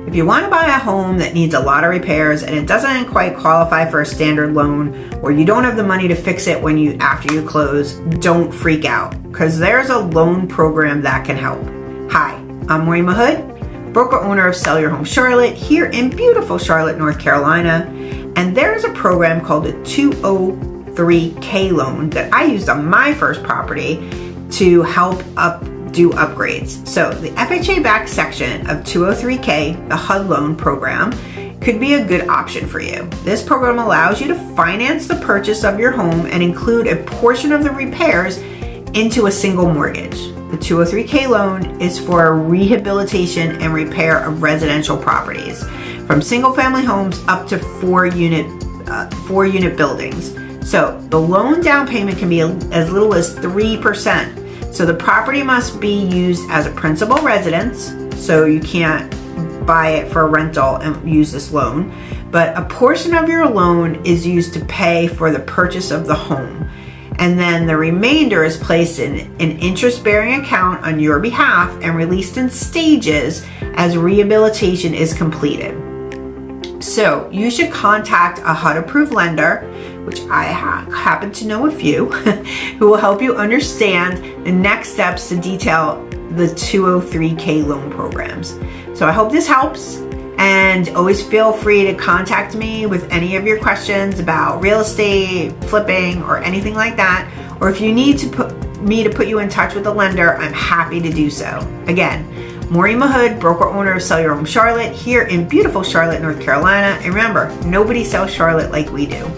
If you want to buy a home that needs a lot of repairs and it doesn't quite qualify for a standard loan, or you don't have the money to fix it after you close, don't freak out, because there's a loan program that can help. Hi, I'm Maureen Mahood, broker owner of Sell Your Home Charlotte here in beautiful Charlotte, North Carolina. And there's a program called a 203K loan that I used on my first property to help do upgrades. So the FHA-backed section of 203K, the HUD loan program, could be a good option for you. This program allows you to finance the purchase of your home and include a portion of the repairs into a single mortgage. The 203K loan is for rehabilitation and repair of residential properties, from single family homes up to four unit buildings. So the loan down payment can be as little as 3%. So the property must be used as a principal residence, so you can't buy it for a rental and use this loan, but a portion of your loan is used to pay for the purchase of the home. And then the remainder is placed in an interest-bearing account on your behalf and released in stages as rehabilitation is completed. So you should contact a HUD-approved lender, which I happen to know a few, who will help you understand the next steps to detail the 203K loan programs. So I hope this helps, and always feel free to contact me with any of your questions about real estate, flipping, or anything like that. Or if you need to put you in touch with a lender, I'm happy to do so. Again, Maureen Mahood, broker owner of Sell Your Home Charlotte here in beautiful Charlotte, North Carolina. And remember, nobody sells Charlotte like we do.